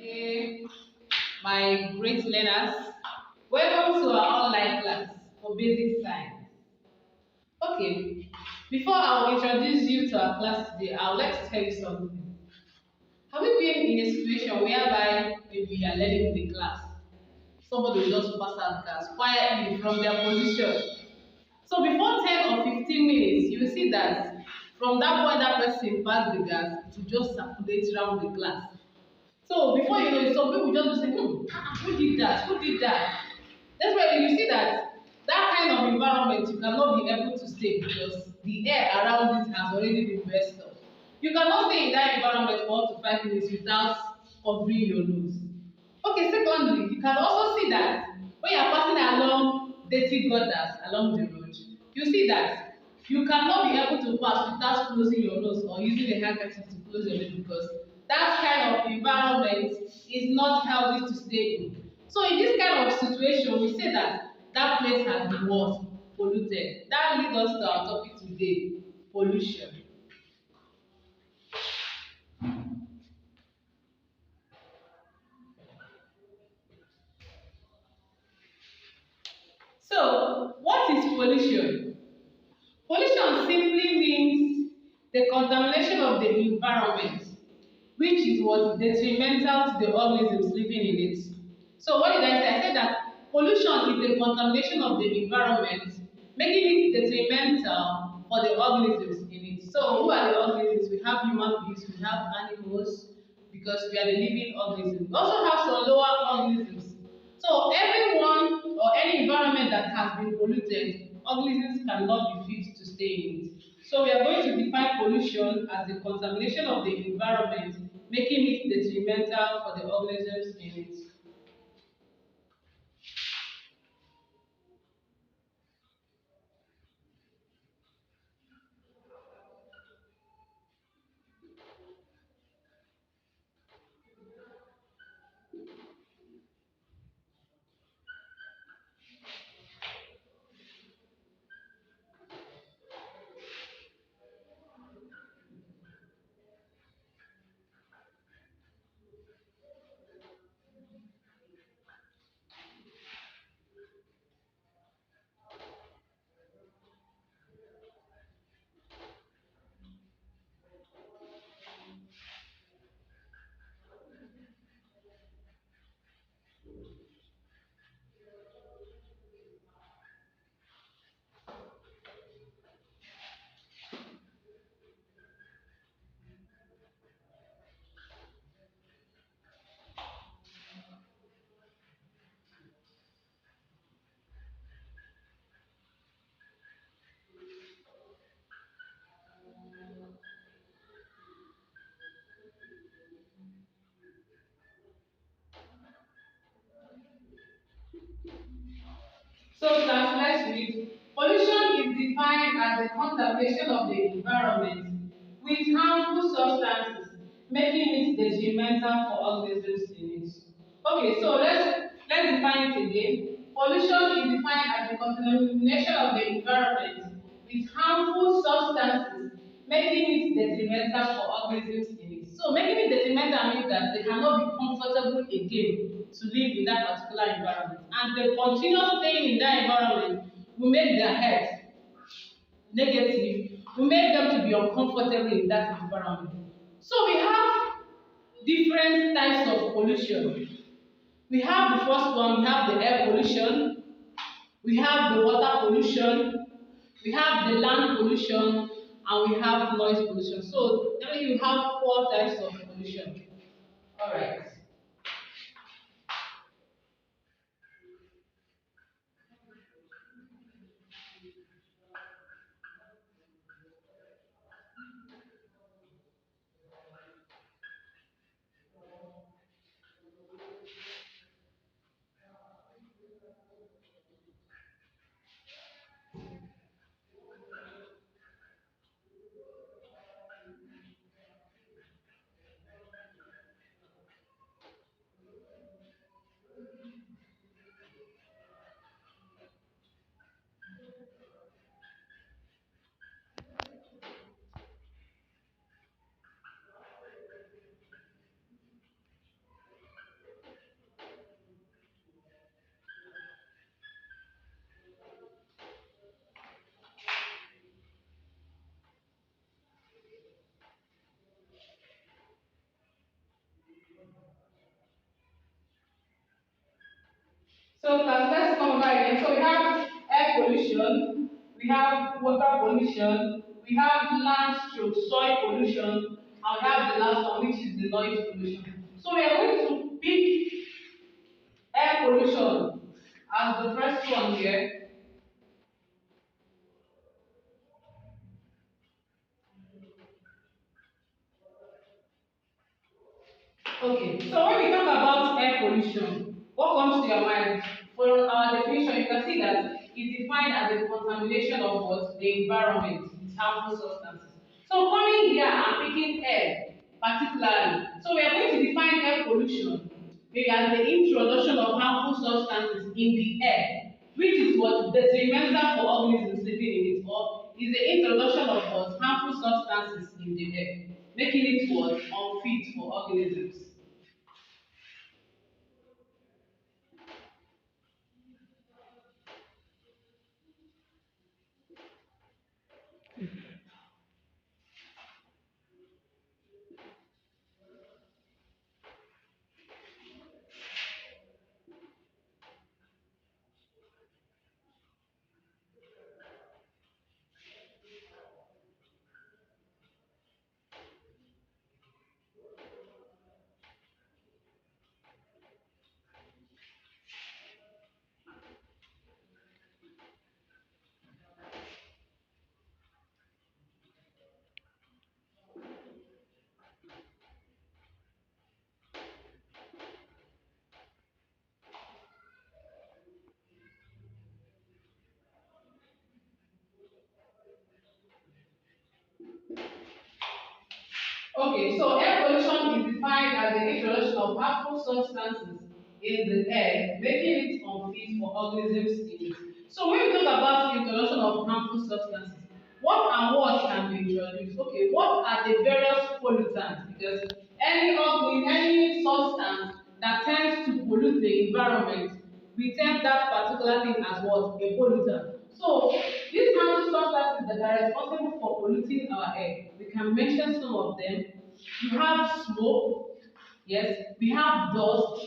Hey, my great learners, welcome to our online class for basic science. Okay, before I will introduce you to our class today, I would like to tell you something. Have you been in a situation whereby maybe you are learning the class, somebody will just pass out gas quietly from their position? So before 10 or 15 minutes, you will see that from that point that person passed the gas, it will just circulate around the class. So before you know it, some people just say, who did that? Who did that? That's why you see that that kind of environment you cannot be able to stay because the air around it has already been messed up. You cannot stay in that environment for up to 5 minutes without covering your nose. Okay, secondly, you can also see that when you are passing along dirty gutters along the road, you see that you cannot be able to pass without closing your nose or using a handkerchief to close your nose because that kind of environment is not healthy to stay in. So in this kind of situation, we say that that place has been what? Polluted. That leads us to our topic today, pollution. So what is pollution? Pollution simply means the contamination of the environment, which is what detrimental to the organisms living in it. So what did I say? I said that pollution is the contamination of the environment, making it detrimental for the organisms in it. So who are the organisms? We have human beings, we have animals, because we are the living organisms. We also have some lower organisms. So everyone or any environment that has been polluted, organisms cannot be fit to stay in it. So we are going to define pollution as the contamination of the environment, making it detrimental for the organisms in it. So let's read. Pollution is defined as the contamination of the environment with harmful substances, making it detrimental for organisms in it. Okay, so let's define it again. Pollution is defined as the contamination of the environment with harmful substances, making it detrimental for organisms in it. So making it detrimental means that they cannot be comfortable again to live in that particular environment. And the continuous staying in that environment will make their health negative, will make them to be uncomfortable in that environment. So we have different types of pollution. We have the first one, we have the air pollution, we have the water pollution, we have the land pollution, and we have noise pollution. So then you have four types of pollution. All right. try again. So we have air pollution, we have water pollution, we have land stroke soil pollution, and we have the last one, which is the noise pollution. So we are going to pick air pollution as the first one here. Okay, so when we talk about air pollution, what comes to your mind? For our definition, you can see that it's defined as the contamination of what? The environment with harmful substances. So coming here and picking air particularly, so we are going to define air pollution maybe as the introduction of harmful substances in the air, which is what detrimental for organisms living in it, or is the introduction of what harmful substances in the air, making it what unfit for organisms. Okay, so air pollution is defined as the introduction of harmful substances in the air, making it unfit for organisms in it. So when we talk about introduction of harmful substances, what and what can be introduced? Okay, what are the various pollutants? Because any substance that tends to pollute the environment, we term that particular thing as what? A pollutant. So these harmful substances that are responsible for polluting our air, we can mention some of them. You have smoke, yes, we have dust,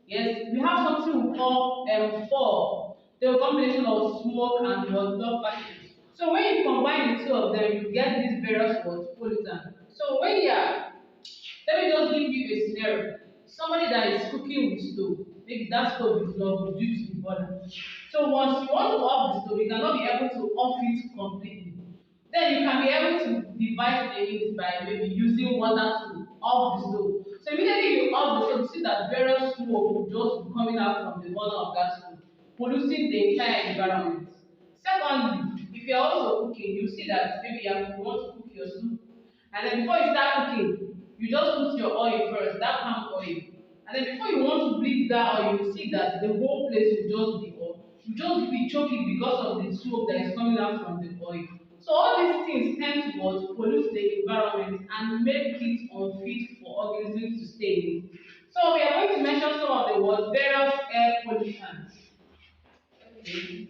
yes, we have something we call fog, the combination of smoke and what dust particles. So when you combine the two of them, you get these various what pollutants. So when you are let me just give you a scenario. Somebody that is cooking with stove, maybe that stove is not good due to the burner. So once you want to off the stove, you cannot be able to off it completely. Then you can be able to device the heat by maybe using water to off the stove. So immediately you off the stove, you see that various smoke will just be coming out from the burner of that stove, polluting the entire environment. Secondly, if you're also cooking, you see that maybe you want to cook your soup, and then before you start cooking, you just put your oil first, that palm oil. And then before you want to bleed that oil, you see that the whole place will just be off. You just be choking because of the smoke that is coming out from the oil. So all these things tend to what pollute the environment and make it unfit for organisms to stay in. So we are going to mention some of the what various air pollutants. Okay.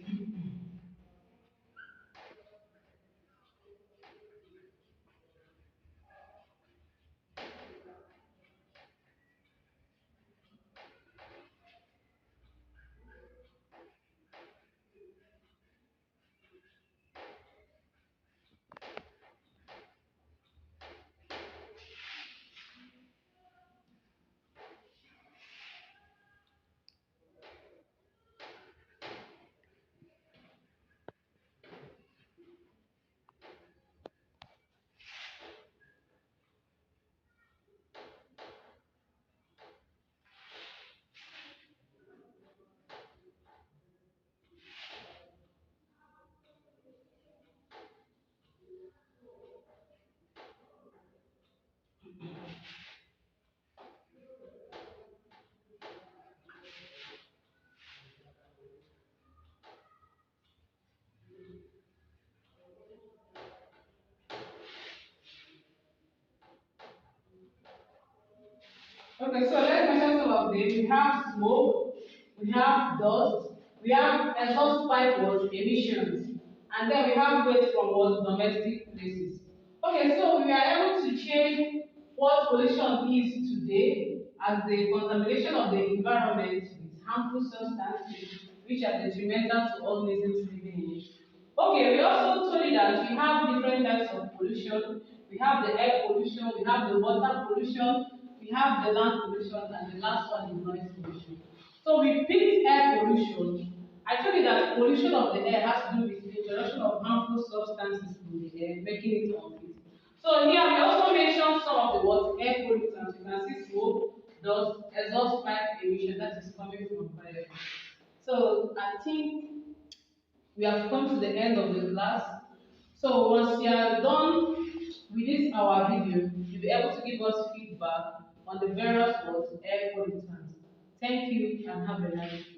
Okay, so let's mention some of them. We have smoke, we have dust, we have exhaust pipe was emissions, and then we have waste from what domestic places. Okay, so we are able to change what pollution is today as the contamination of the environment with harmful substances. which are detrimental to organisms living in it. Okay, we also told you that we have different types of pollution. We have the air pollution, we have the water pollution, we have the land pollution, and the last one is noise pollution. So we picked air pollution. I told you that pollution of the air has to do with the introduction of harmful substances in the air, making it unfit. So here we also mentioned some of the what air pollutants. You can see smoke, dust, exhaust pipe emission that is coming from fire. So I think we have come to the end of the class. So once you are done with this our video, you'll be able to give us feedback on the various words air pollutants. Thank you and have a nice day.